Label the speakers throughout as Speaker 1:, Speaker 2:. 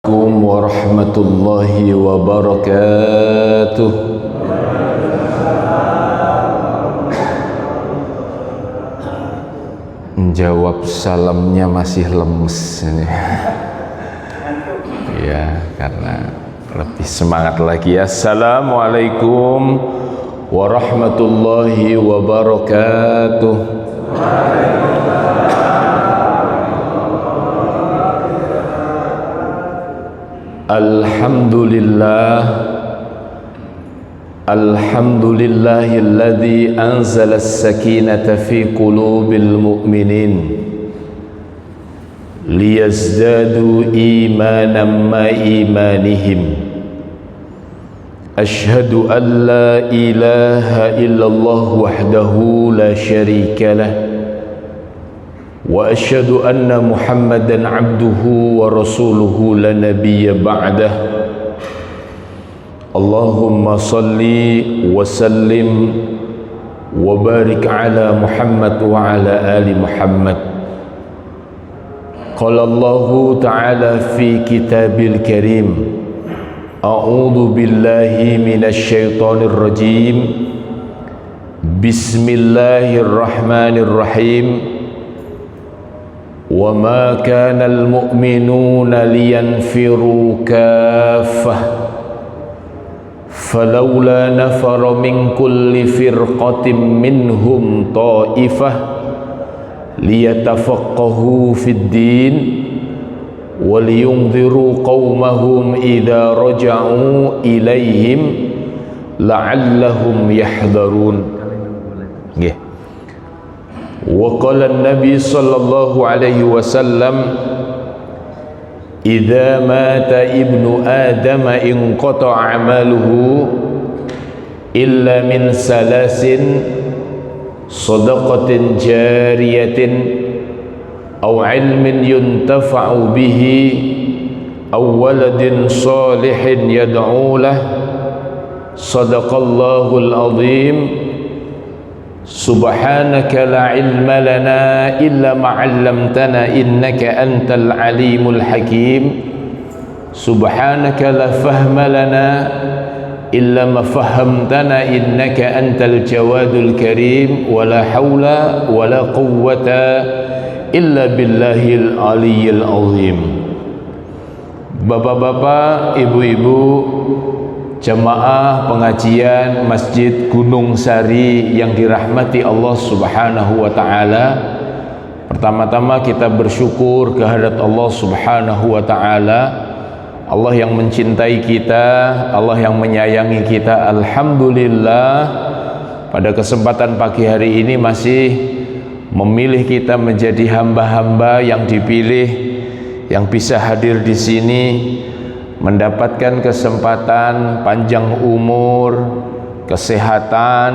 Speaker 1: Assalamualaikum warahmatullahi wabarakatuh. Jawab salamnya masih lemes ini. Ya, karena lebih semangat lagi. Assalamualaikum warahmatullahi wabarakatuh. Alhamdulillahilladzi anzala as-sakinata fi qulubil mu'minin liyazdadu imanan ma imanihim. Ashhadu an la ilaha illallah wahdahu la syarika lah wa asyhadu anna Muhammadan abduhu wa rasuluhu la nabiyya ba'dah. Allahumma salli wa sallim wa barik ala Muhammad wa ala ali Muhammad. Qala Allahu ta'ala fi kitabil karim, a'udzu billahi minasy syaithanir rajim. Bismillahirrahmanirrahim. وَمَا كَانَ الْمُؤْمِنُونَ لِيَنْفِرُوا كَافَّةً فَلَوْلَا نَفَرَ مِنْ كُلِّ فِرْقَةٍ مِّنْهُمْ طَائِفَةٌ لِيَتَفَقَّهُوا فِي الدِّينِ وَلِيُنْذِرُوا قَوْمَهُمْ إِذَا رَجَعُوا إِلَيْهِمْ لَعَلَّهُمْ يَحْذَرُونَ. Wa qala an-nabi sallallahu alaihi wasallam, idza mata ibnu adam inqata'a 'amaluhu illa min salasin, sadaqatin jariyatin aw 'ilmin yuntafa'u bihi aw waladin salihin yad'u lahu. Sadaqallahul azim. Subhanaka la ilma lana illa ma 'allamtana innaka antal alimul hakim. Subhanaka la fahma lana illa ma fahamtana innaka antal jawadul karim. Wa la hawla wa la quwwata illa billahil aliyyil azim. Bapak-bapak, ibu-ibu, jamaah pengajian Masjid Gunung Sari yang dirahmati Allah Subhanahu wa ta'ala, pertama-tama kita bersyukur kehadirat Allah Subhanahu wa ta'ala, Allah yang mencintai kita, Allah yang menyayangi kita. Alhamdulillah, pada kesempatan pagi hari ini masih memilih kita menjadi hamba-hamba yang dipilih, yang bisa hadir di sini, mendapatkan kesempatan panjang umur, kesehatan,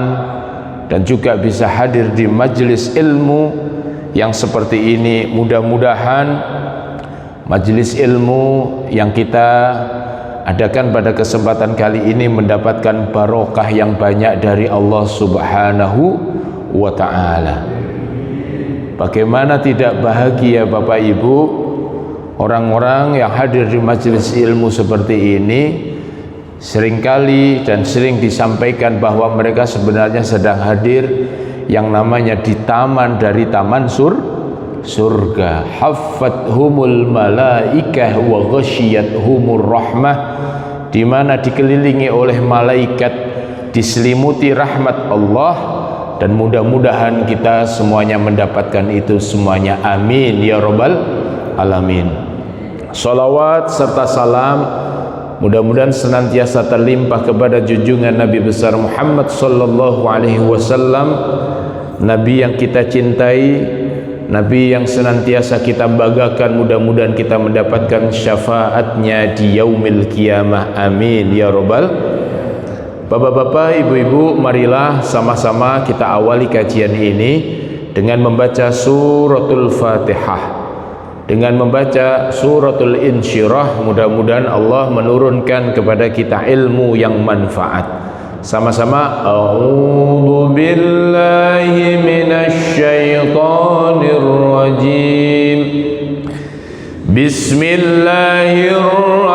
Speaker 1: dan juga bisa hadir di majelis ilmu yang seperti ini. Mudah-mudahan majelis ilmu yang kita adakan pada kesempatan kali ini mendapatkan barokah yang banyak dari Allah Subhanahu wa ta'ala. Bagaimana tidak bahagia Bapak Ibu, orang-orang yang hadir di majelis ilmu seperti ini seringkali dan sering disampaikan bahwa mereka sebenarnya sedang hadir yang namanya di taman dari taman surga. Haffathumul malaikah wa ghasyiyatuhumur rahmah, di mana dikelilingi oleh malaikat, diselimuti rahmat Allah, dan mudah-mudahan kita semuanya mendapatkan itu semuanya. Amin ya rabbal alamin. Salawat serta salam mudah-mudahan senantiasa terlimpah kepada junjungan Nabi besar Muhammad sallallahu alaihi wasallam, Nabi yang kita cintai, Nabi yang senantiasa kita banggakan. Mudah-mudahan kita mendapatkan syafaatnya di yaumil qiyamah. Amin ya rabbal. Bapak-bapak, ibu-ibu, marilah sama-sama kita awali kajian ini dengan membaca suratul Fatihah, dengan membaca suratul Insyirah. Mudah-mudahan Allah menurunkan kepada kita ilmu yang manfaat. Sama-sama, a'udzu billahi minasy syaithanir rajim. Bismillahirrahmanirrahim.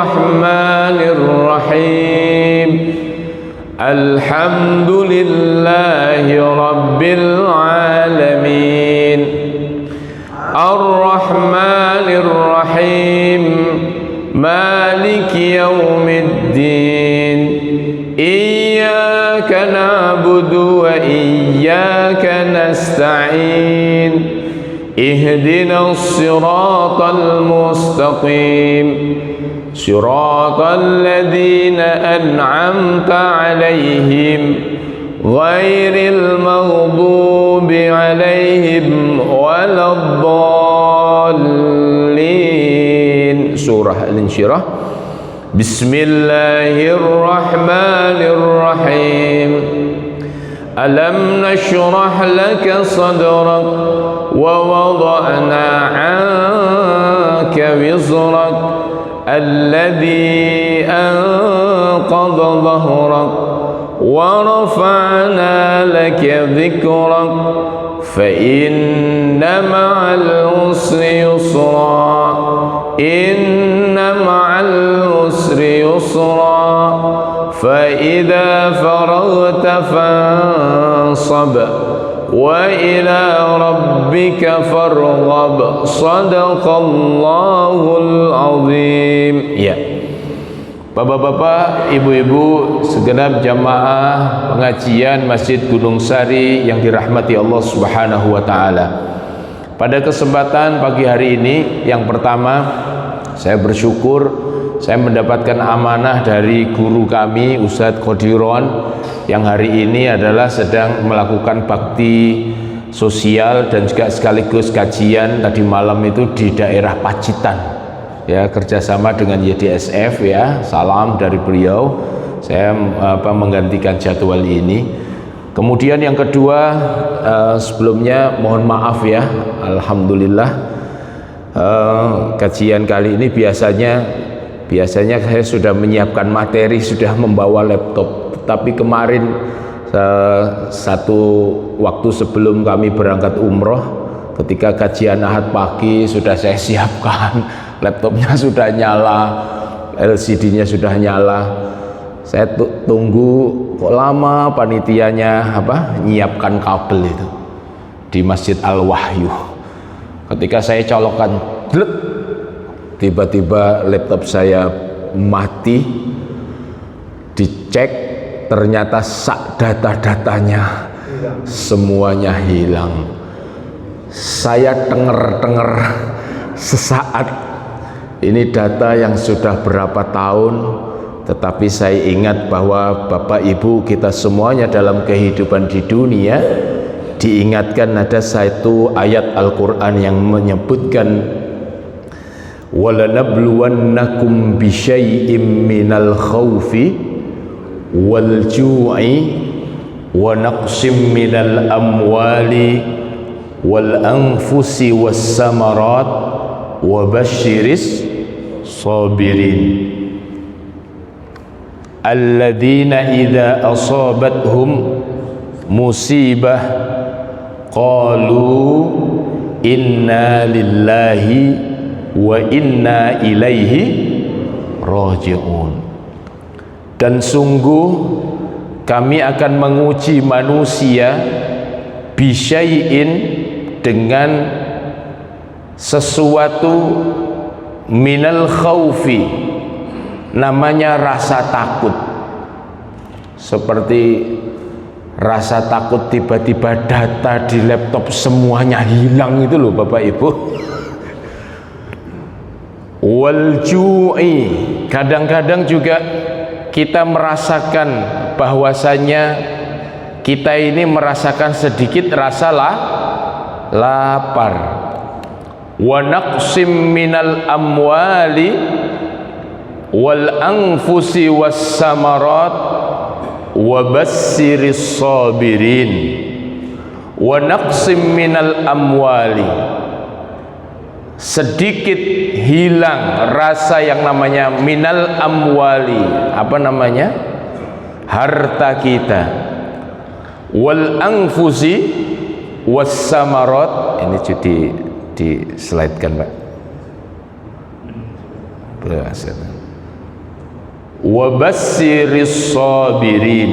Speaker 1: Alhamdulillahi Rabbil Alamin Ar-Rahmanir Rahim Maliki Yawmiddin Iyyaka na'budu wa iyyaka nasta'in Ihdinas siratal mustaqim Siratal ladzina an'amta 'alaihim ghairil maghdubi 'alaihim waladdallin. Surah Al-Insyirah. Bismillahirrahmanirrahim. Alam nashrah laka sadrak wa wada'na 'anka wizrak alladhi anqadha dhahrak wa rafa'na laka dhikrak fa inna ma'al usri yusra inna ma'al usri yusra fa idza faraghta fansab wa ila rabbika farghab. Sadaqallahul azim. Ya, bapak-bapak, ibu-ibu, segenap jamaah pengajian Masjid Gunung Sari yang dirahmati Allah Subhanahu wa taala. Pada kesempatan pagi hari ini, yang pertama saya bersyukur saya mendapatkan amanah dari guru kami Ustadz Qodiron yang hari ini adalah sedang melakukan bakti sosial dan juga sekaligus kajian tadi malam itu di daerah Pacitan, ya, kerjasama dengan YDSF, ya. Salam dari beliau. Saya menggantikan jadwal ini. Kemudian yang kedua, sebelumnya mohon maaf ya, alhamdulillah kajian kali ini biasanya saya sudah menyiapkan materi, sudah membawa laptop, tapi kemarin satu waktu sebelum kami berangkat umroh, ketika kajian Ahad pagi sudah saya siapkan, laptopnya sudah nyala, LCD-nya sudah nyala. Saya tunggu kok lama panitianya nyiapkan kabel itu di Masjid Al-Wahyu. Ketika saya colokkan, tiba-tiba laptop saya mati. Dicek, ternyata sak data-datanya semuanya hilang. Saya denger sesaat, ini data yang sudah berapa tahun, tetapi saya ingat bahwa Bapak Ibu kita semuanya dalam kehidupan di dunia diingatkan ada satu ayat Al-Quran yang menyebutkan walanabluwannakum bisyai'im minal khawfi wal ju'i wa naqsim minal amwali wal anfusi was samarat wa basyiris sabirin alladzina idza asabathum musibah qalu inna lillahi wa inna ilaihi raji'un. Dan sungguh kami akan menguji manusia bisyai'in dengan sesuatu minal khaufi, namanya rasa takut. Seperti rasa takut tiba-tiba data di laptop semuanya hilang itu loh Bapak Ibu. Wal ju'i, kadang-kadang juga kita merasakan bahwasanya kita ini merasakan sedikit rasa lapar. Wa naqsim minal amwali wal anfusi was samarat wa bassiris sabirin. Wa naqsim minal amwali, sedikit hilang rasa yang namanya minal amwali, apa namanya, harta kita, wal anfusi was samarat. Ini di slide kan Pak, wa bassiris sabirin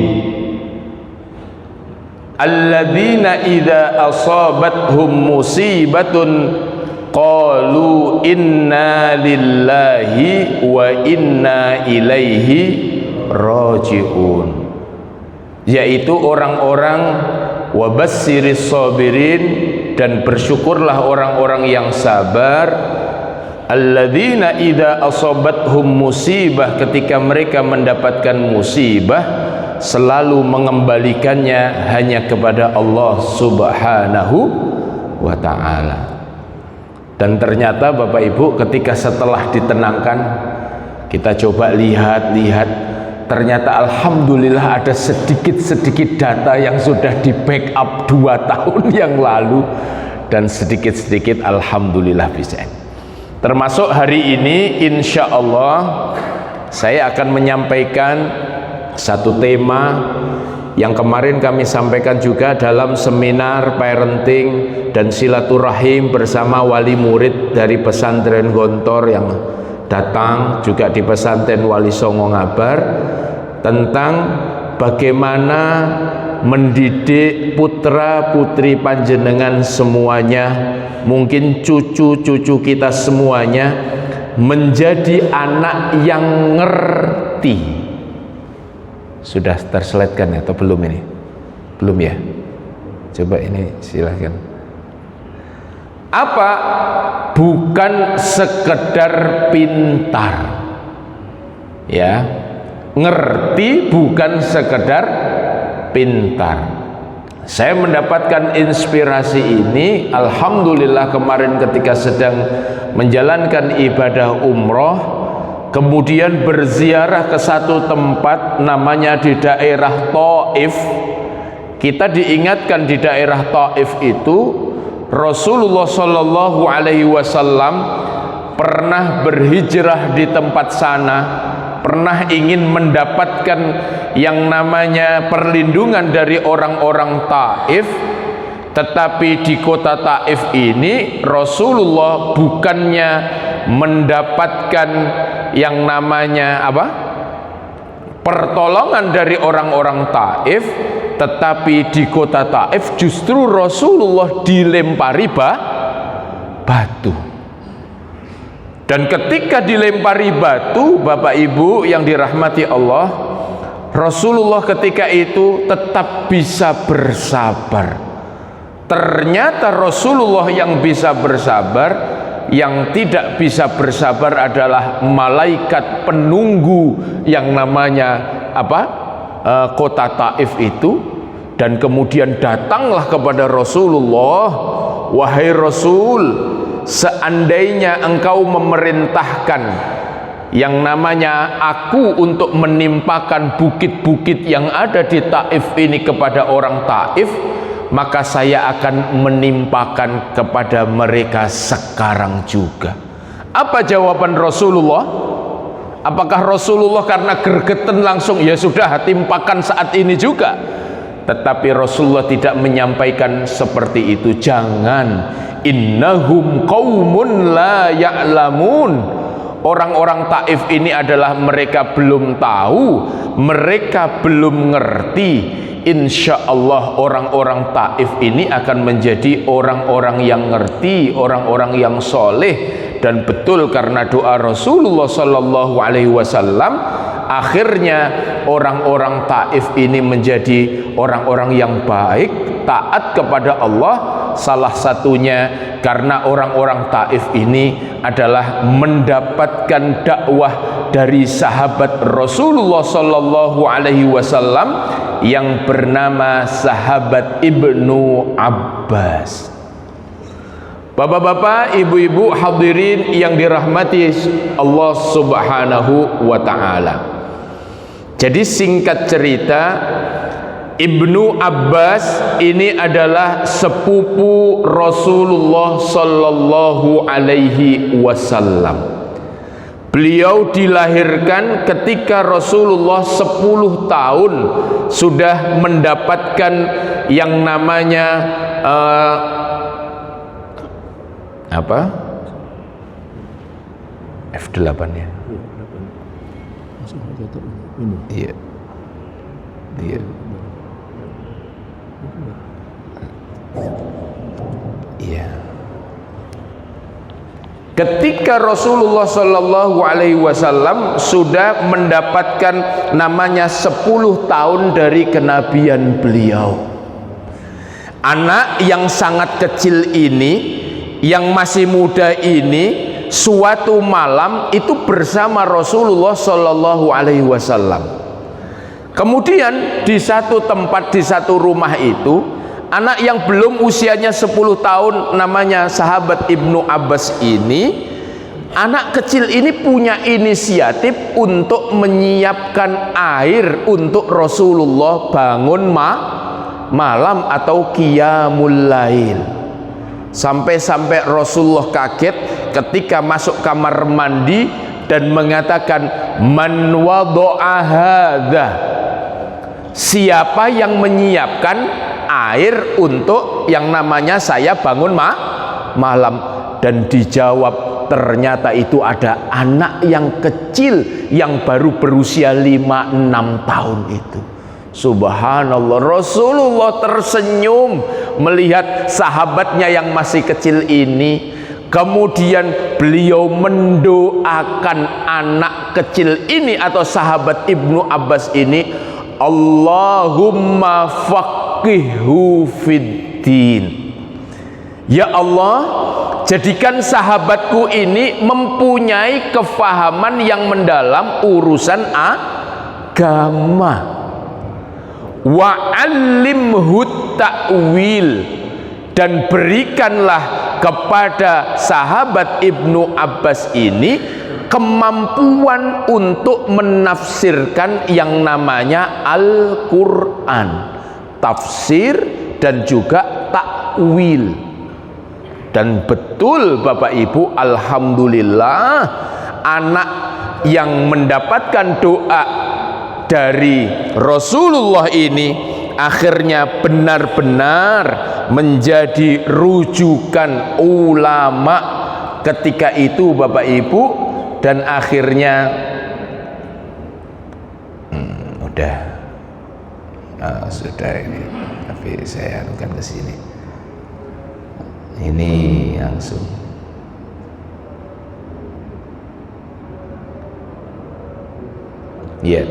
Speaker 1: alladzina idza asabathum musibatun qalu inna lillahi wa inna ilaihi raji'un, yaitu orang-orang wabassiris sabirin, dan bersyukurlah orang-orang yang sabar, alladzina idza asabathum musibah, ketika mereka mendapatkan musibah selalu mengembalikannya hanya kepada Allah Subhanahu wa ta'ala. Dan ternyata Bapak Ibu, ketika setelah ditenangkan, kita coba lihat-lihat, ternyata alhamdulillah ada sedikit-sedikit data yang sudah di backup 2 tahun yang lalu, dan sedikit-sedikit alhamdulillah bisa. Termasuk hari ini insya Allah saya akan menyampaikan satu tema yang kemarin kami sampaikan juga dalam seminar parenting dan silaturahim bersama wali murid dari pesantren Gontor yang datang juga di pesantren Wali Songo Ngabar, tentang bagaimana mendidik putra putri panjenengan semuanya, mungkin cucu-cucu kita semuanya, menjadi anak yang ngerti. Sudah terseletkan atau belum ini? Belum ya? Coba ini silahkan. Apa? Bukan sekedar pintar, ya, ngerti bukan sekedar pintar. Saya mendapatkan inspirasi ini alhamdulillah kemarin ketika sedang menjalankan ibadah umroh, kemudian berziarah ke satu tempat namanya di daerah Taif. Kita diingatkan di daerah Taif itu Rasulullah Shallallahu Alaihi Wasallam pernah berhijrah di tempat sana, pernah ingin mendapatkan yang namanya perlindungan dari orang-orang Taif, tetapi di kota Taif ini Rasulullah bukannya mendapatkan yang namanya apa? Pertolongan dari orang-orang Taif, tetapi di kota Taif justru Rasulullah dilempari batu. Dan ketika dilempari batu, Bapak Ibu yang dirahmati Allah, Rasulullah ketika itu tetap bisa bersabar. Ternyata Rasulullah yang bisa bersabar, yang tidak bisa bersabar adalah malaikat penunggu yang namanya apa? Kota Taif itu. Dan kemudian datanglah kepada Rasulullah, wahai Rasul, seandainya engkau memerintahkan yang namanya aku untuk menimpakan bukit-bukit yang ada di Taif ini kepada orang Taif, maka saya akan menimpakan kepada mereka sekarang juga. Apa jawaban Rasulullah? Apakah Rasulullah karena gergeten langsung ya sudah timpakan saat ini juga? Tetapi Rasulullah tidak menyampaikan seperti itu. Jangan, innahum qaumun la ya'lamun. Orang-orang Taif ini adalah mereka belum tahu, mereka belum ngerti. Insya Allah orang-orang Taif ini akan menjadi orang-orang yang ngerti, orang-orang yang soleh. Dan betul karena doa Rasulullah Sallallahu Alaihi Wasallam, akhirnya orang-orang Taif ini menjadi orang-orang yang baik, taat kepada Allah. Salah satunya karena orang-orang Taif ini adalah mendapatkan dakwah dari sahabat Rasulullah Sallallahu Alaihi Wasallam yang bernama sahabat Ibnu Abbas. Bapak-bapak, ibu-ibu hadirin yang dirahmati Allah Subhanahu wa ta'ala. Jadi singkat cerita, Ibnu Abbas ini adalah sepupu Rasulullah Sallallahu Alaihi Wasallam. Beliau dilahirkan ketika Rasulullah 10 tahun sudah mendapatkan yang namanya F8 ya.
Speaker 2: Ini.
Speaker 1: Iya. Iya. Iya. Ketika Rasulullah Shallallahu Alaihi Wasallam sudah mendapatkan namanya 10 tahun dari kenabian beliau, anak yang sangat kecil ini, yang masih muda ini, suatu malam itu bersama Rasulullah Shallallahu Alaihi Wasallam. Kemudian di satu tempat, di satu rumah itu, anak yang belum usianya 10 tahun namanya sahabat Ibnu Abbas ini, anak kecil ini punya inisiatif untuk menyiapkan air untuk Rasulullah bangun malam atau qiyamul lail. Sampai-sampai Rasulullah kaget ketika masuk kamar mandi dan mengatakan, man wada'a hadza, siapa yang menyiapkan air untuk yang namanya saya bangun malam. Dan dijawab, ternyata itu ada anak yang kecil yang baru berusia 5-6 tahun itu. Subhanallah, Rasulullah tersenyum melihat sahabatnya yang masih kecil ini. Kemudian beliau mendoakan anak kecil ini atau sahabat Ibnu Abbas ini, Allahumma faqihhu fiddin. Ya Allah, jadikan sahabatku ini mempunyai kefahaman yang mendalam urusan agama. Wa'allimhu ta'wil, dan berikanlah kepada sahabat Ibnu Abbas ini kemampuan untuk menafsirkan yang namanya Al-Quran, tafsir dan juga takwil. Dan betul Bapak Ibu, alhamdulillah, anak yang mendapatkan doa dari Rasulullah ini akhirnya benar-benar menjadi rujukan ulama ketika itu Bapak Ibu. Dan akhirnya sudah ini, tapi saya akan ke sini. Ini langsung. Ya.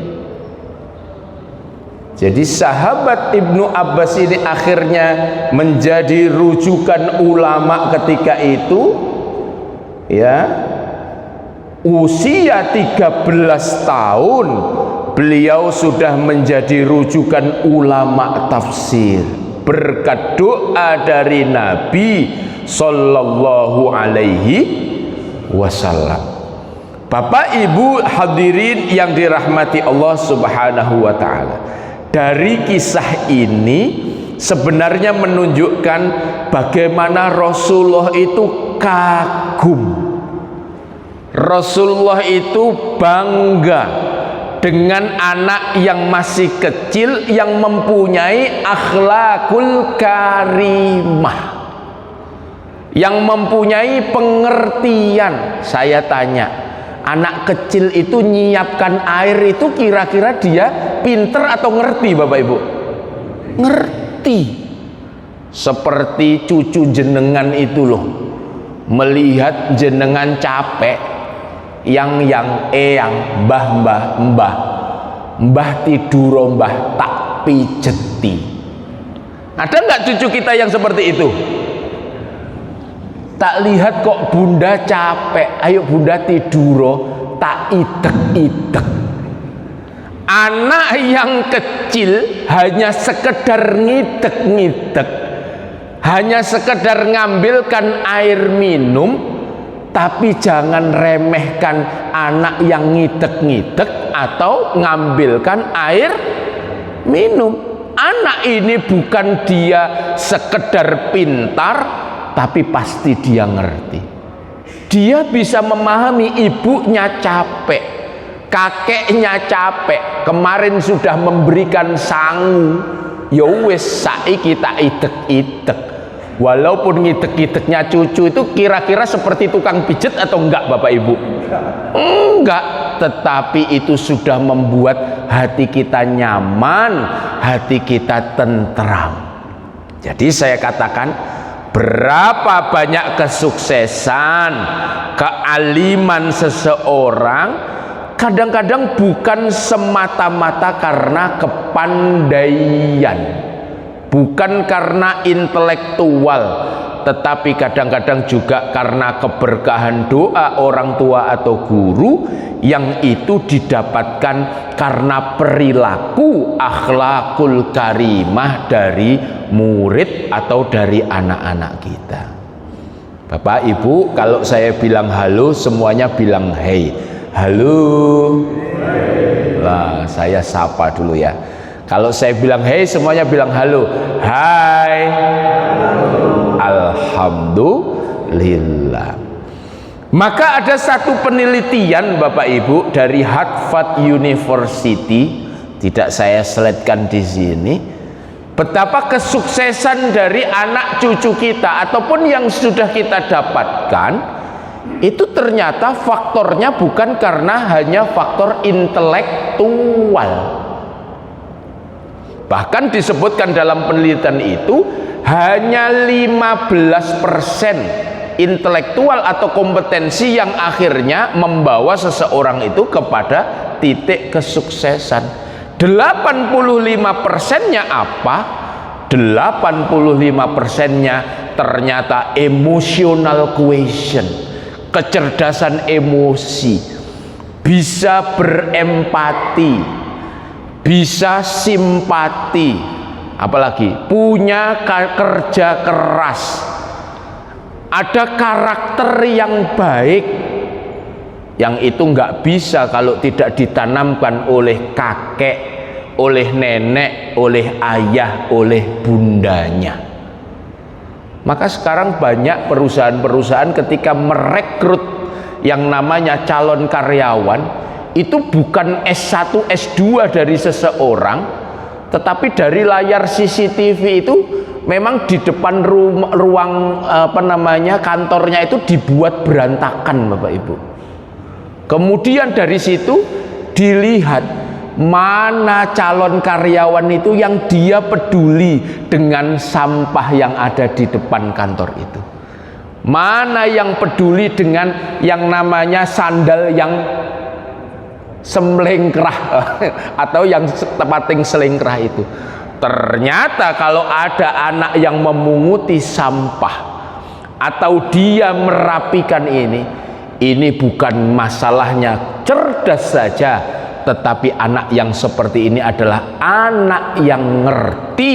Speaker 1: Jadi sahabat Ibnu Abbas ini akhirnya menjadi rujukan ulama ketika itu, ya. Usia 13 tahun beliau sudah menjadi rujukan ulama tafsir berkat doa dari Nabi Sallallahu Alaihi Wasallam. Bapak Ibu hadirin yang dirahmati Allah Subhanahu wa Ta'ala, dari kisah ini sebenarnya menunjukkan bagaimana Rasulullah itu kagum. Rasulullah itu bangga dengan anak yang masih kecil yang mempunyai akhlakul karimah, yang mempunyai pengertian. Saya tanya, anak kecil itu nyiapkan air itu kira-kira dia pinter atau ngerti Bapak Ibu? Ngerti. Seperti cucu jenengan itu loh, melihat jenengan capek, yang mbah tidur mbah tak pijeti. Ada nggak cucu kita yang seperti itu? Tak lihat kok bunda capek, ayo bunda tidur tak idek-idek. Anak yang kecil hanya sekedar ngidek-ngidek, hanya sekedar ngambilkan air minum. Tapi jangan remehkan anak yang ngidek-ngidek atau ngambilkan air minum. Anak ini bukan dia sekedar pintar, tapi pasti dia ngerti. Dia bisa memahami ibunya capek, kakeknya capek, kemarin sudah memberikan sangu, ya wis saiki tak idek-idek. Walaupun ngidek-ngideknya cucu itu kira-kira seperti tukang pijet atau enggak Bapak Ibu? Enggak, tetapi itu sudah membuat hati kita nyaman, hati kita tentram. Jadi saya katakan, berapa banyak kesuksesan, kealiman seseorang kadang-kadang bukan semata-mata karena kepandaian, bukan karena intelektual, tetapi kadang-kadang juga karena keberkahan doa orang tua atau guru yang itu didapatkan karena perilaku akhlakul karimah dari murid atau dari anak-anak kita. Bapak Ibu, kalau saya bilang halo, semuanya bilang hey. Halo. Lah, saya sapa dulu ya. Kalau saya bilang hey, semuanya bilang halo. Hai. Alhamdulillah. Maka ada satu penelitian Bapak Ibu dari Harvard University, tidak saya slide-kan di sini, betapa kesuksesan dari anak cucu kita ataupun yang sudah kita dapatkan itu ternyata faktornya bukan karena hanya faktor intelektual. Bahkan disebutkan dalam penelitian itu hanya 15% intelektual atau kompetensi yang akhirnya membawa seseorang itu kepada titik kesuksesan. 85%-nya apa? 85%-nya ternyata emotional quotient, kecerdasan emosi, bisa berempati, bisa simpati, apalagi punya kerja keras, ada karakter yang baik, yang itu nggak bisa kalau tidak ditanamkan oleh kakek, oleh nenek, oleh ayah, oleh bundanya. Maka sekarang banyak perusahaan-perusahaan ketika merekrut yang namanya calon karyawan itu bukan S1, S2 dari seseorang, tetapi dari layar CCTV itu memang di depan ruang kantornya itu dibuat berantakan Bapak Ibu. Kemudian dari situ dilihat mana calon karyawan itu yang dia peduli dengan sampah yang ada di depan kantor itu, mana yang peduli dengan yang namanya sandal yang semlengkrah atau yang tepating selengkrah itu. Ternyata kalau ada anak yang memunguti sampah atau dia merapikan ini bukan masalahnya cerdas saja, tetapi anak yang seperti ini adalah anak yang ngerti.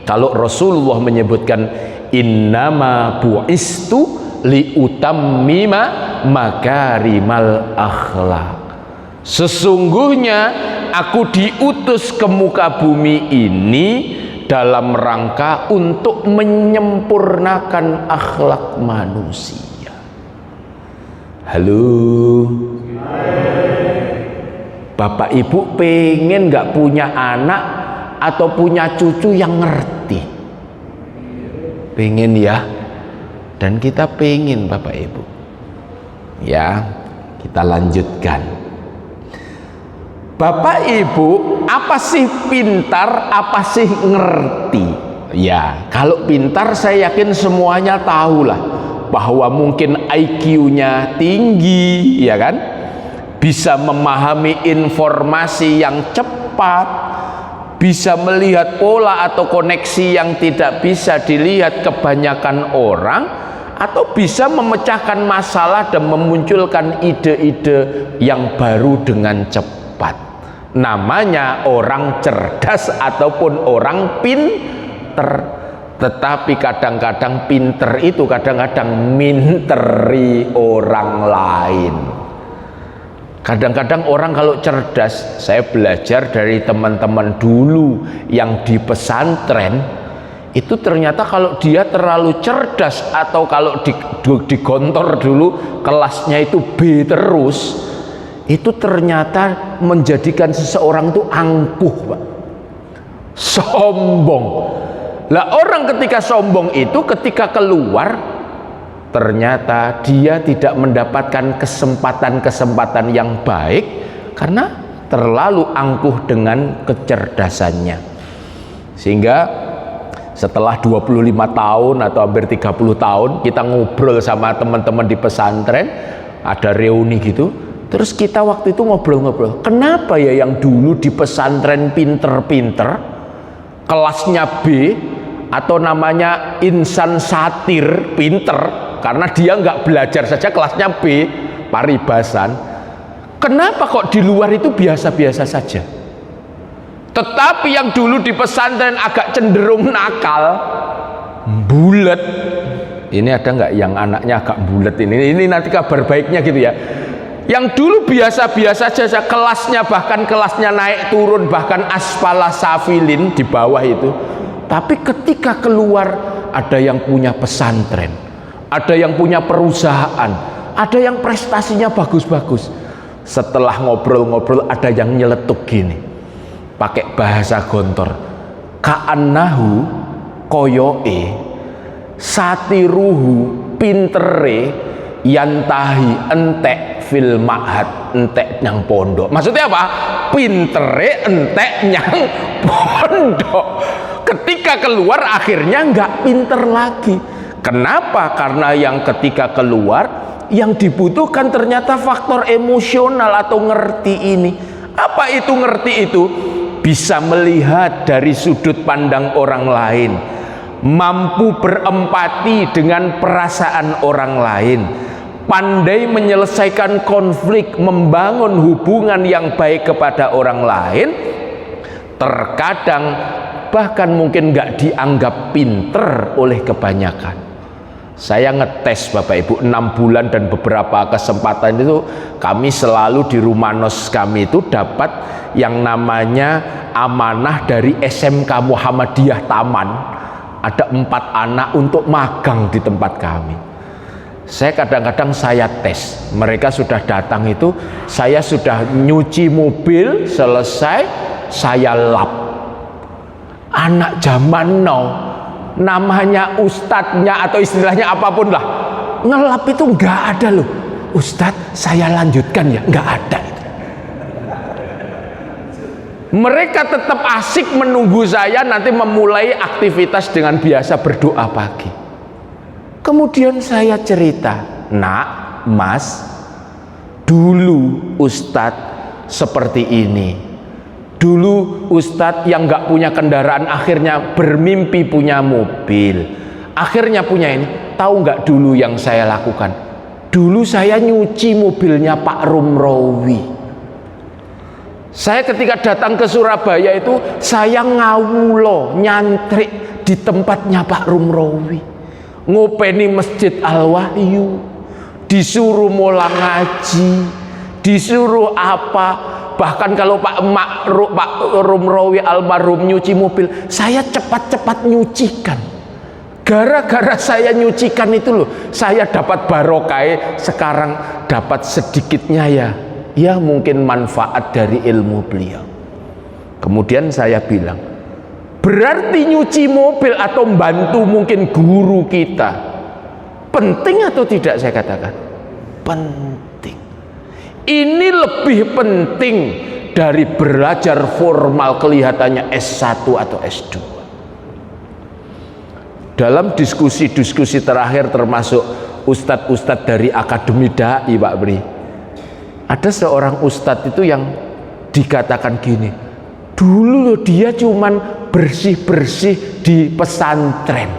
Speaker 1: Kalau Rasulullah menyebutkan innama bu'istu liutammima makarimal akhlak, sesungguhnya aku diutus ke muka bumi ini dalam rangka untuk menyempurnakan akhlak manusia. Halo Bapak Ibu, pengen nggak punya anak atau punya cucu yang ngerti? Pengen ya? Dan kita pengen Bapak Ibu. Ya, kita lanjutkan. Bapak Ibu, apa sih pintar, apa sih ngerti? Ya, kalau pintar saya yakin semuanya tahulah bahwa mungkin IQ-nya tinggi, ya kan? Bisa memahami informasi yang cepat, bisa melihat pola atau koneksi yang tidak bisa dilihat kebanyakan orang, atau bisa memecahkan masalah dan memunculkan ide-ide yang baru dengan cepat. Namanya orang cerdas ataupun orang pinter. Tetapi kadang-kadang pinter itu kadang-kadang minteri orang lain. Kadang-kadang orang kalau cerdas, saya belajar dari teman-teman dulu yang di pesantren, itu ternyata kalau dia terlalu cerdas atau kalau digontor dulu kelasnya itu B terus, itu ternyata menjadikan seseorang itu angkuh, Pak, sombong. Lah orang ketika sombong itu ketika keluar ternyata dia tidak mendapatkan kesempatan-kesempatan yang baik karena terlalu angkuh dengan kecerdasannya. Sehingga setelah 25 tahun atau hampir 30 tahun kita ngobrol sama teman-teman di pesantren, ada reuni gitu. Terus kita waktu itu ngobrol-ngobrol, kenapa ya yang dulu di pesantren pinter-pinter, kelasnya B, atau namanya insan satir pinter, karena dia nggak belajar saja kelasnya B, paribasan, kenapa kok di luar itu biasa-biasa saja? Tetapi yang dulu di pesantren agak cenderung nakal, bulet, ini ada nggak yang anaknya agak bulet ini nanti kabar baiknya gitu ya. Yang dulu biasa-biasa saja kelasnya, bahkan kelasnya naik turun, bahkan asfala safilin, di bawah itu. Tapi ketika keluar ada yang punya pesantren, ada yang punya perusahaan, ada yang prestasinya bagus-bagus. Setelah ngobrol-ngobrol ada yang nyeletuk gini, pakai bahasa gontor, ka'annahu koyoe satiruhu pintere yantahi entek fil ma'had, entek nyang pondok. Maksudnya apa? Pintere entek nyang pondok. Ketika keluar akhirnya nggak pinter lagi. Kenapa? Karena yang ketika keluar yang dibutuhkan ternyata faktor emosional atau ngerti ini. Apa itu ngerti itu? Bisa melihat dari sudut pandang orang lain, mampu berempati dengan perasaan orang lain, pandai menyelesaikan konflik, membangun hubungan yang baik kepada orang lain. Terkadang bahkan mungkin nggak dianggap pinter oleh kebanyakan. Saya ngetes Bapak Ibu 6 bulan dan beberapa kesempatan itu kami selalu di rumah nos kami itu dapat yang namanya amanah dari SMK Muhammadiyah Taman. Ada 4 anak untuk magang di tempat kami. Saya kadang-kadang saya tes, mereka sudah datang itu, saya sudah nyuci mobil selesai, saya lap. Anak zaman now, namanya ustadznya atau istilahnya apapun lah, ngelap itu nggak ada loh. Ustadz saya lanjutkan ya, nggak ada itu. Mereka tetap asik menunggu saya nanti memulai aktivitas dengan biasa berdoa pagi. Kemudian saya cerita, nak, mas, dulu ustadz seperti ini. Dulu ustadz yang nggak punya kendaraan akhirnya bermimpi punya mobil, akhirnya punya ini. Tahu nggak dulu yang saya lakukan? Dulu saya nyuci mobilnya Pak Rumrawi. Saya ketika datang ke Surabaya itu saya ngawulo nyantrik di tempatnya Pak Rumrawi, ngopeni Masjid Al-Wahyu, disuruh mola ngaji, disuruh apa. Bahkan kalau Pak Rumrawi almarhum nyuci mobil, saya cepat-cepat nyucikan. Gara-gara saya nyucikan itu loh, saya dapat barokah. Sekarang dapat sedikitnya ya mungkin manfaat dari ilmu beliau. Kemudian saya bilang, berarti nyuci mobil atau bantu mungkin guru kita penting atau tidak? Saya katakan penting. Ini lebih penting dari belajar formal kelihatannya S1 atau S2. Dalam diskusi-diskusi terakhir termasuk ustadz-ustadz dari Akademi Dai Pak Bri, ada seorang ustadz itu yang dikatakan gini, dulu loh dia cuman bersih-bersih di pesantren,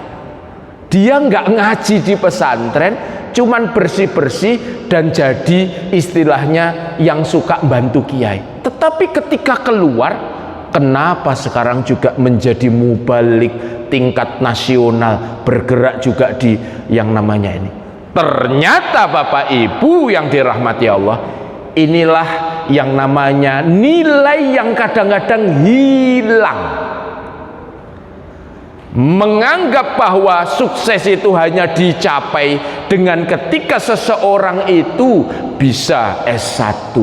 Speaker 1: dia nggak ngaji di pesantren, cuman bersih-bersih dan jadi istilahnya yang suka bantu kiai. Tetapi ketika keluar, kenapa sekarang juga menjadi mubalik tingkat nasional, bergerak juga di yang namanya ini. Ternyata Bapak Ibu yang dirahmati Allah, inilah yang namanya nilai yang kadang-kadang hilang. Menganggap bahwa sukses itu hanya dicapai dengan ketika seseorang itu bisa S1,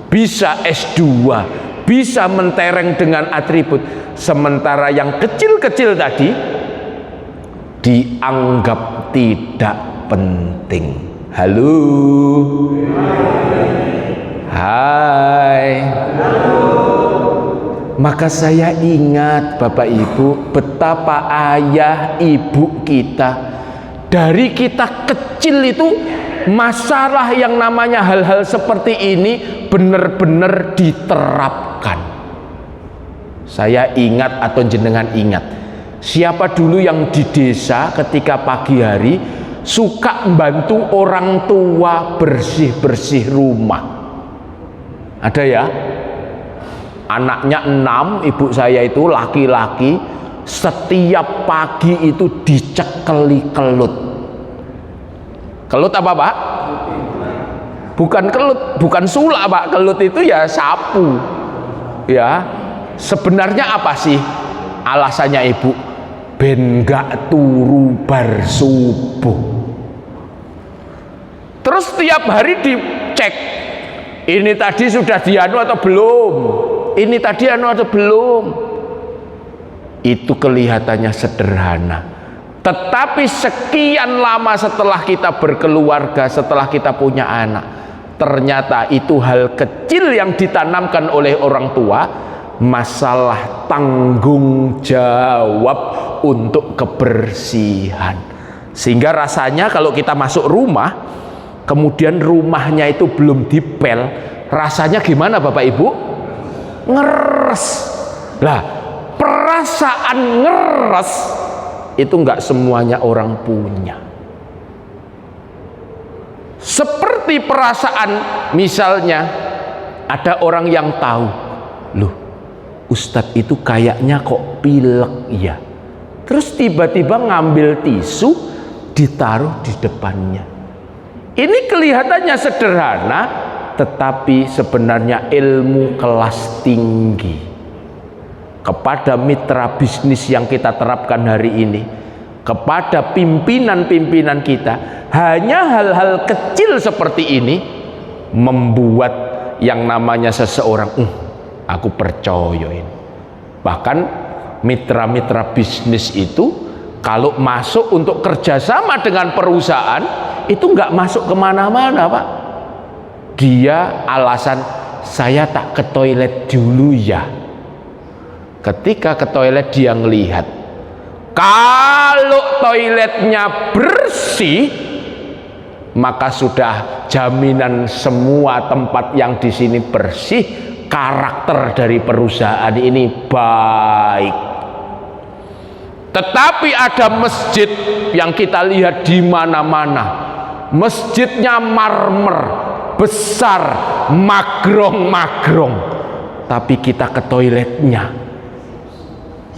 Speaker 1: bisa S2, bisa mentereng dengan atribut. Sementara yang kecil-kecil tadi dianggap tidak penting. Halo. Hai. Maka saya ingat Bapak Ibu, betapa ayah ibu kita dari kita kecil itu masalah yang namanya hal-hal seperti ini benar-benar diterapkan. Saya ingat atau jenengan ingat, siapa dulu yang di desa ketika pagi hari suka membantu orang tua bersih-bersih rumah? Ada ya? Anaknya 6, ibu saya itu laki-laki, setiap pagi itu dicekeli kelut. Kelut apa Pak? Bukan kelut, bukan sulak Pak. Kelut itu ya sapu. Ya, sebenarnya apa sih alasannya ibu? Ben gak turu bar subuh. Terus setiap hari dicek, ini tadi sudah dianu atau belum? Ini tadi anu atau belum? Itu kelihatannya sederhana, tetapi sekian lama setelah kita berkeluarga, setelah kita punya anak, ternyata itu hal kecil yang ditanamkan oleh orang tua, masalah tanggung jawab untuk kebersihan. Sehingga rasanya kalau kita masuk rumah, kemudian rumahnya itu belum dipel, rasanya gimana Bapak Ibu? Ngeres. Lah, perasaan ngeres itu enggak semuanya orang punya. Seperti perasaan misalnya ada orang yang tahu, loh Ustadz itu kayaknya kok pilek ya, terus tiba-tiba ngambil tisu ditaruh di depannya. Ini kelihatannya sederhana, tetapi sebenarnya ilmu kelas tinggi. Kepada mitra bisnis yang kita terapkan hari ini, kepada pimpinan-pimpinan kita, hanya hal-hal kecil seperti ini membuat yang namanya seseorang, aku percaya ini. Bahkan mitra-mitra bisnis itu kalau masuk untuk kerjasama dengan perusahaan itu nggak masuk kemana-mana Pak. Dia alasan, saya tak ke toilet dulu ya. Ketika ke toilet dia ngelihat, kalau toiletnya bersih, maka sudah jaminan semua tempat yang di sini bersih, karakter dari perusahaan ini baik. Tetapi ada masjid yang kita lihat di mana-mana, masjidnya marmer, besar, magrong-magrong, tapi kita ke toiletnya,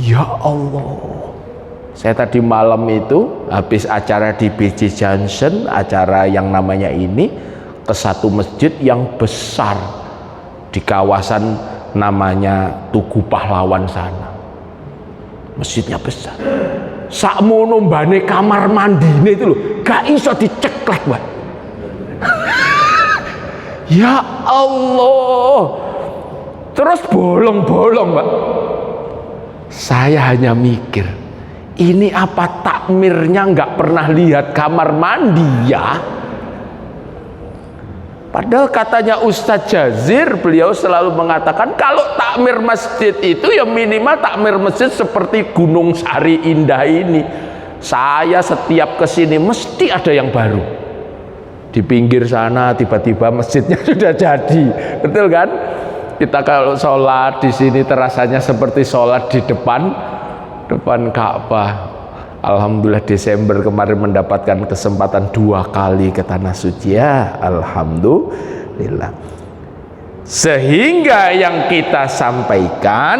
Speaker 1: ya Allah. Saya tadi malam itu habis acara di BJ Johnson, acara yang namanya ini, ke satu masjid yang besar di kawasan namanya Tugu Pahlawan sana. Masjidnya besar, sakmono mbane kamar mandine itu loh, gak iso diceklek Pak. Ya Allah, terus bolong-bolong Pak. Saya hanya mikir, ini apa takmirnya nggak pernah lihat kamar mandi ya? Padahal katanya Ustadz Jazir, beliau selalu mengatakan kalau takmir masjid itu ya minimal takmir masjid seperti Gunung Sari Indah ini. Saya setiap kesini mesti ada yang baru. Di pinggir sana tiba-tiba masjidnya sudah jadi, betul kan? Kita kalau sholat di sini terasanya seperti sholat di depan Ka'bah. Alhamdulillah Desember kemarin mendapatkan kesempatan 2 kali ke Tanah Suci ya, alhamdulillah. Sehingga yang kita sampaikan,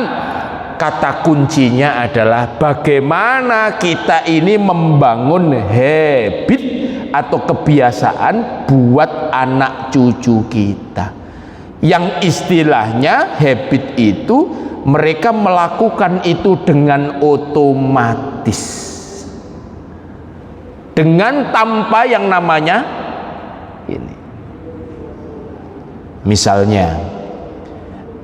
Speaker 1: kata kuncinya adalah bagaimana kita ini membangun habit atau kebiasaan buat anak cucu kita, yang istilahnya habit itu mereka melakukan itu dengan otomatis, dengan tanpa yang namanya ini. Misalnya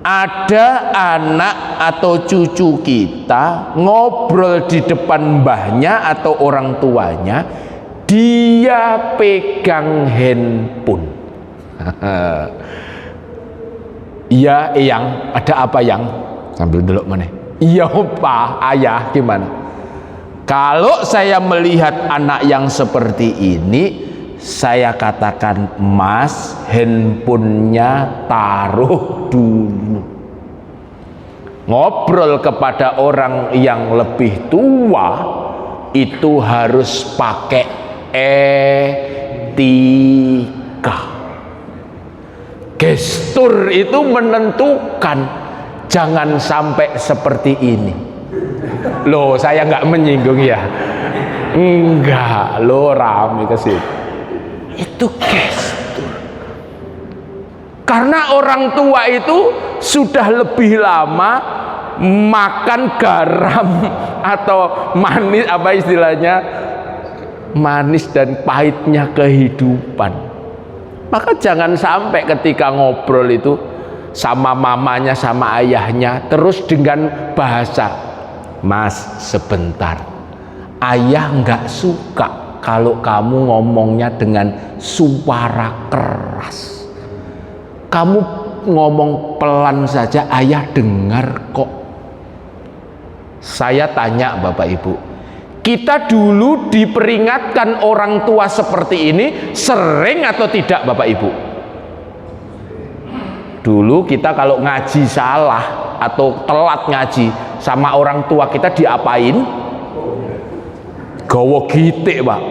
Speaker 1: Ada anak atau cucu kita ngobrol di depan mbahnya atau orang tuanya, dia pegang handphone. Iya, Eyang, ada apa yang? Sambil delok mana? Iya, Pak, ayah, gimana? Kalau saya melihat anak yang seperti ini, saya katakan, Mas, handphonenya taruh dulu. Ngobrol kepada orang yang lebih tua itu harus pakai etika. Gestur itu menentukan. Jangan sampai seperti ini. Loh, saya nggak menyinggung ya. Enggak, lo rame ke situ. Itu gestur. Karena orang tua itu sudah lebih lama makan garam atau manis, apa istilahnya, manis dan pahitnya kehidupan. Maka jangan sampai ketika ngobrol itu sama mamanya, sama ayahnya, terus dengan bahasa, Mas, sebentar, ayah nggak suka kalau kamu ngomongnya dengan suara keras. Kamu ngomong pelan saja, ayah dengar kok. Saya tanya Bapak Ibu, kita dulu diperingatkan orang tua seperti ini sering atau tidak Bapak Ibu? Dulu kita kalau ngaji salah atau telat ngaji sama orang tua kita diapain? Gawa gitik, Pak.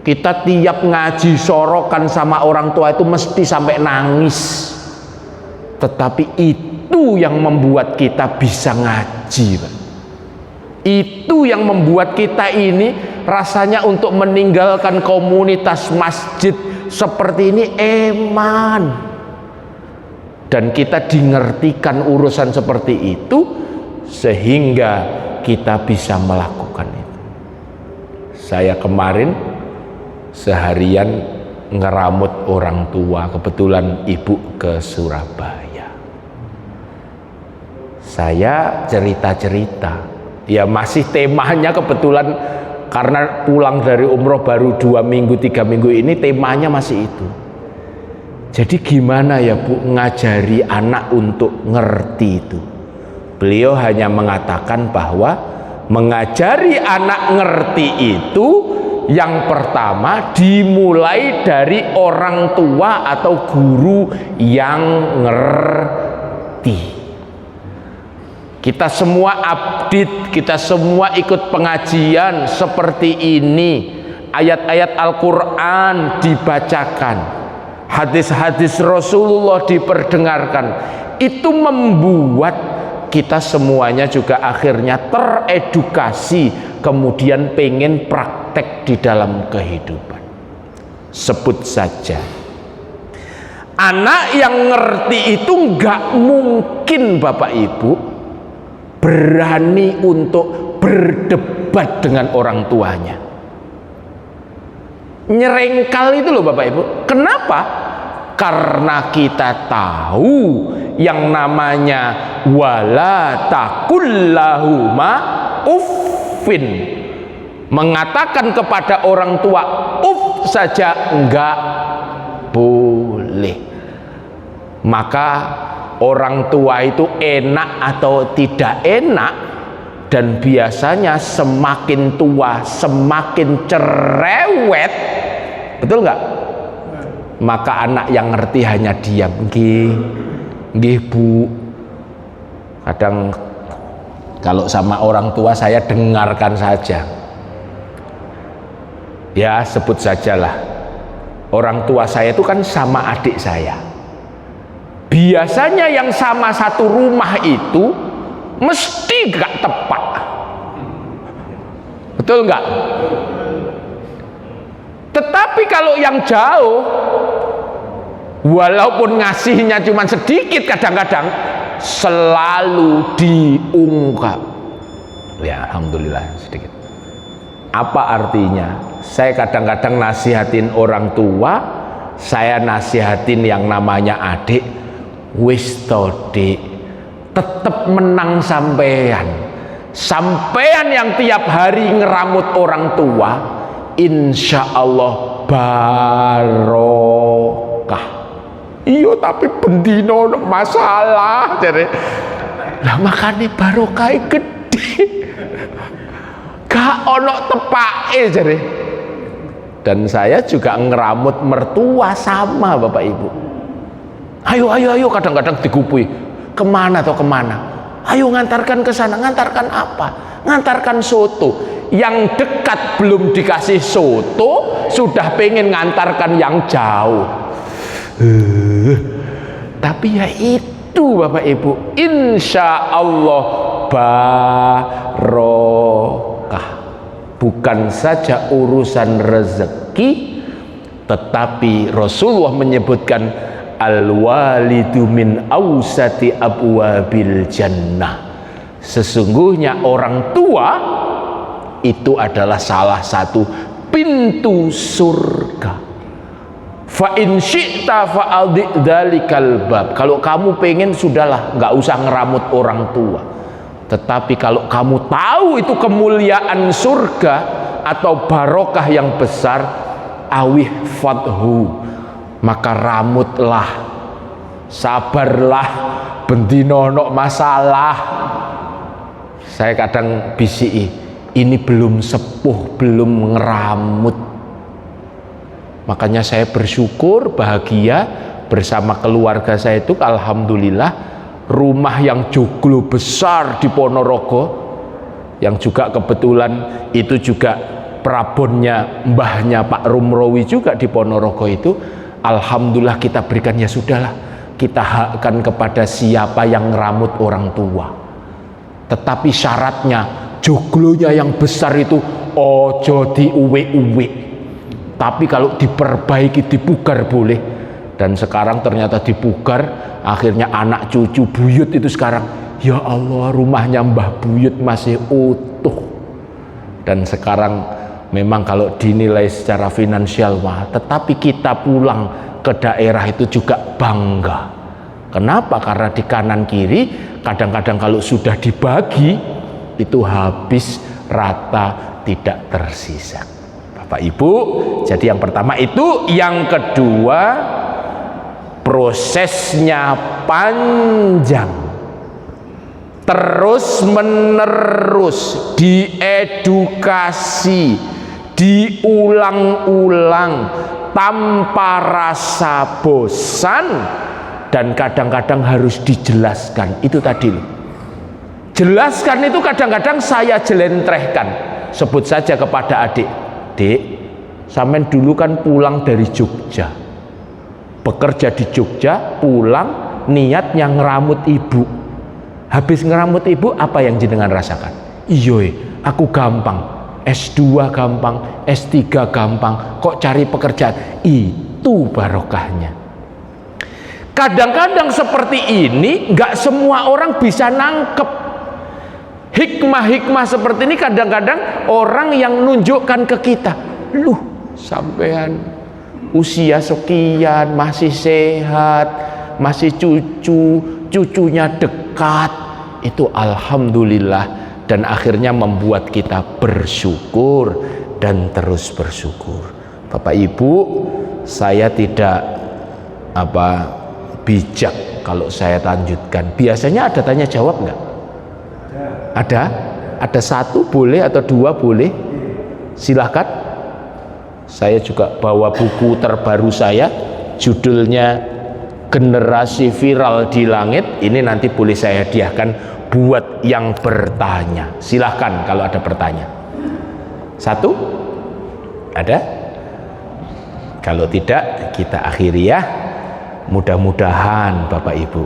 Speaker 1: Kita tiap ngaji sorokan sama orang tua itu mesti sampai nangis. Tetapi itu yang membuat kita bisa ngaji, Pak. Itu yang membuat kita ini rasanya untuk meninggalkan komunitas masjid seperti ini eman. Dan kita dingertikan urusan seperti itu sehingga kita bisa melakukan itu. Saya kemarin seharian ngeramut orang tua, kebetulan ibu ke Surabaya. Saya cerita-cerita, ya masih temanya kebetulan karena pulang dari umroh baru 2 minggu 3 minggu ini, temanya masih itu. Jadi gimana ya Bu ngajari anak untuk ngerti itu? Beliau hanya mengatakan bahwa mengajari anak ngerti itu yang pertama dimulai dari orang tua atau guru yang ngerti. Kita semua update, kita semua ikut pengajian seperti ini. Ayat-ayat Al-Quran dibacakan, hadis-hadis Rasulullah diperdengarkan. Itu membuat kita semuanya juga akhirnya teredukasi, kemudian pengen praktek di dalam kehidupan. Sebut saja, anak yang ngerti itu nggak mungkin Bapak Ibu berani untuk berdebat dengan orang tuanya. Nyerengkal itu loh Bapak Ibu. Kenapa? Karena kita tahu yang namanya wala takullahuma uffin, mengatakan kepada orang tua uff saja enggak boleh. Maka orang tua itu enak atau tidak enak, dan biasanya semakin tua semakin cerewet, betul nggak? Maka anak yang ngerti hanya diam, nggih Bu. Kadang kalau sama orang tua saya dengarkan saja. Ya sebut sajalah, orang tua saya itu kan sama adik saya. Biasanya yang sama satu rumah itu mesti gak tepat. Betul nggak? Tetapi kalau yang jauh, walaupun ngasihnya cuma sedikit, kadang-kadang selalu diungkap. Ya alhamdulillah sedikit. Apa artinya? Saya kadang-kadang nasihatin orang tua, saya nasihatin yang namanya adik, Wis to Dik, tetep menang sampean. Sampean yang tiap hari ngeramut orang tua, insya Allah barokah. Iya tapi bendino masalah jare. Lah makane barokah gede. Gak ono tepake jare. Dan saya juga ngeramut mertua sama Bapak Ibu. Ayo kadang-kadang digupui. Kemana atau kemana? Ayo ngantarkan ke sana. Ngantarkan apa? Ngantarkan soto. Yang dekat belum dikasih soto, sudah pengen ngantarkan yang jauh. Tapi ya itu Bapak Ibu, insya Allah barokah. Bukan saja urusan rezeki, tetapi Rasulullah menyebutkan al-walidu min awsati abwabil jannah. Sesungguhnya orang tua itu adalah salah satu pintu surga. Fa in syi'ta fa'adhi dzalikal bab. Kalau kamu pengen sudahlah, nggak usah ngeramut orang tua. Tetapi kalau kamu tahu itu kemuliaan surga atau barokah yang besar, awih fadhu, maka ramutlah, sabarlah, bendino ono masalah. Saya kadang bisiki, ini belum sepuh, belum ngeramut. Makanya saya bersyukur, bahagia bersama keluarga saya itu, alhamdulillah, rumah yang joglo besar di Ponorogo, yang juga kebetulan itu juga prabonnya mbahnya Pak Rumrowi juga di Ponorogo itu, alhamdulillah kita berikan. Ya sudahlah, kita hakkan kepada siapa yang ngeramut orang tua. Tetapi syaratnya joglonya yang besar itu ojo diuwe-uwe. Tapi kalau diperbaiki, dipugar boleh. Dan sekarang ternyata dipugar, akhirnya anak cucu buyut itu sekarang, ya Allah, rumahnya Mbah Buyut masih utuh. Dan sekarang memang kalau dinilai secara finansial mahal, tetapi kita pulang ke daerah itu juga bangga. Kenapa? Karena di kanan kiri kadang-kadang kalau sudah dibagi itu habis rata, tidak tersisa. Bapak Ibu, jadi yang pertama itu. Yang kedua, prosesnya panjang, terus menerus, diedukasi, diulang-ulang tanpa rasa bosan, dan kadang-kadang harus dijelaskan. Itu tadi loh, jelaskan itu kadang-kadang saya jelentrehkan. Sebut saja kepada adik, Dek, sampean dulu kan pulang dari Jogja, bekerja di Jogja, pulang niatnya ngeramut ibu. Habis ngeramut ibu, apa yang jenengan rasakan? Iya, aku gampang, S2 gampang, S3 gampang, kok cari pekerjaan? Itu barokahnya. Kadang-kadang seperti ini nggak semua orang bisa nangkep. Hikmah-hikmah seperti ini kadang-kadang orang yang nunjukkan ke kita, "Luh, sampean usia sekian masih sehat, masih cucunya dekat." Itu alhamdulillah, dan akhirnya membuat kita bersyukur dan terus bersyukur. Bapak Ibu, saya tidak bijak kalau saya lanjutkan. Biasanya ada tanya jawab nggak? Ada satu boleh atau dua boleh? Silahkan. Saya juga bawa buku terbaru saya, judulnya Generasi Viral di Langit. Ini nanti boleh saya hadiahkan buat yang bertanya. Silahkan kalau ada pertanyaan. Satu? Ada? Kalau tidak, kita akhiri ya. Mudah-mudahan Bapak Ibu,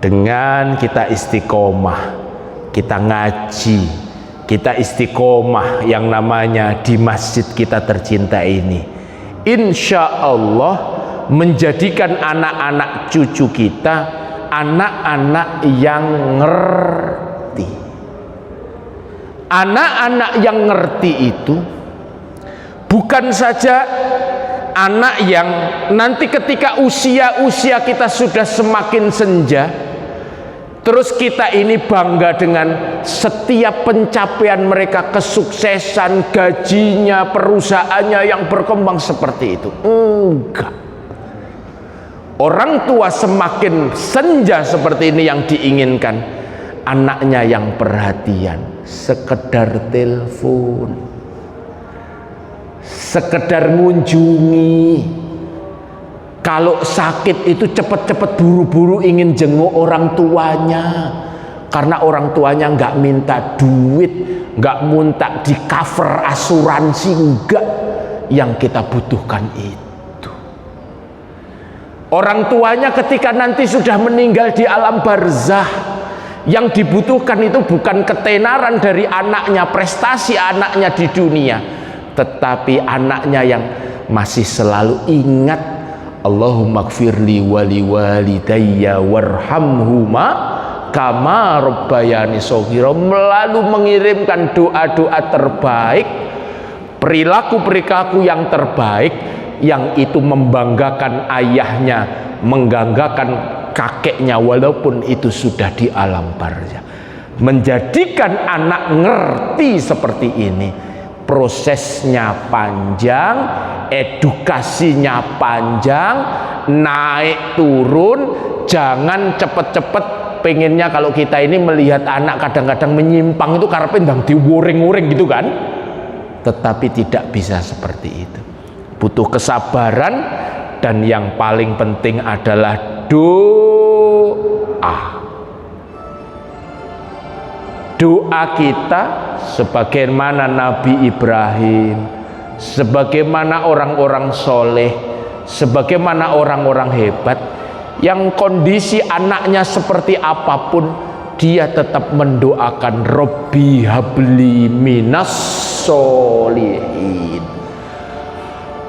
Speaker 1: dengan kita istiqomah, kita ngaji, kita istiqomah yang namanya di masjid kita tercinta ini, insya Allah menjadikan anak-anak cucu kita anak-anak yang ngerti. Anak-anak yang ngerti itu bukan saja anak yang nanti ketika usia kita sudah semakin senja, terus kita ini bangga dengan setiap pencapaian mereka, kesuksesan, gajinya, perusahaannya yang berkembang seperti itu. Enggak. Orang tua semakin senja seperti ini yang diinginkan, anaknya yang perhatian, sekedar telepon, sekedar ngunjungi. Kalau sakit itu cepat-cepat buru-buru ingin jenguk orang tuanya, karena orang tuanya nggak minta duit, nggak minta di cover asuransi, enggak. Yang kita butuhkan itu orang tuanya ketika nanti sudah meninggal di alam barzah, yang dibutuhkan itu bukan ketenaran dari anaknya, prestasi anaknya di dunia, tetapi anaknya yang masih selalu ingat, Allahumma gfirli wali walidayya warhamhuma kama rabbayani shaghira, lalu mengirimkan doa-doa terbaik, perilaku-perilaku yang terbaik, yang itu membanggakan ayahnya, membanggakan kakeknya, walaupun itu sudah di alam barzah. Menjadikan anak ngerti seperti ini, prosesnya panjang, edukasinya panjang, naik turun. Jangan cepet-cepet pengennya. Kalau kita ini melihat anak kadang-kadang menyimpang itu karena pendang diuring-uring gitu kan, tetapi tidak bisa seperti itu. Butuh kesabaran, dan yang paling penting adalah doa. Doa kita sebagaimana Nabi Ibrahim, sebagaimana orang-orang soleh, sebagaimana orang-orang hebat, yang kondisi anaknya seperti apapun, dia tetap mendoakan Robbi habli minas solihin,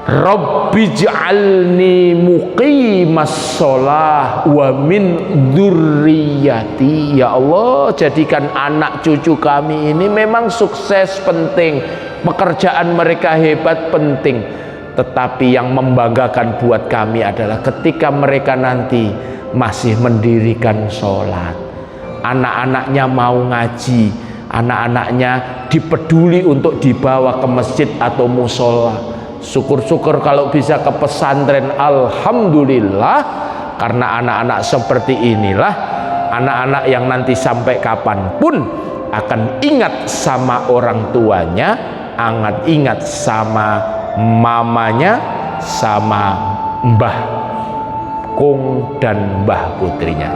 Speaker 1: Rabbi ja'alni muqimas sholah wa min dzurriyyati. Ya Allah, jadikan anak cucu kami ini memang sukses penting, pekerjaan mereka hebat penting, tetapi yang membanggakan buat kami adalah ketika mereka nanti masih mendirikan sholat, anak-anaknya mau ngaji, anak-anaknya dipeduli untuk dibawa ke masjid atau musola. Syukur-syukur kalau bisa ke pesantren, alhamdulillah. Karena anak-anak seperti inilah anak-anak yang nanti sampai kapanpun akan ingat sama orang tuanya, akan ingat sama mamanya, sama mbah kung dan mbah putrinya.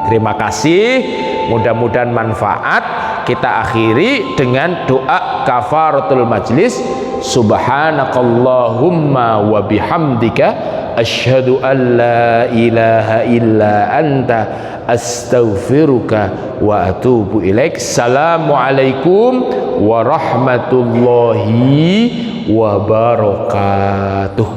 Speaker 1: Terima kasih, mudah-mudahan manfaat. Kita akhiri dengan doa kafaratul majlis. Subhanakallahumma wa bihamdika asyhadu an la ilaha illa anta astaghfiruka wa atubu ilaik. Assalamualaikum warahmatullahi wabarakatuh.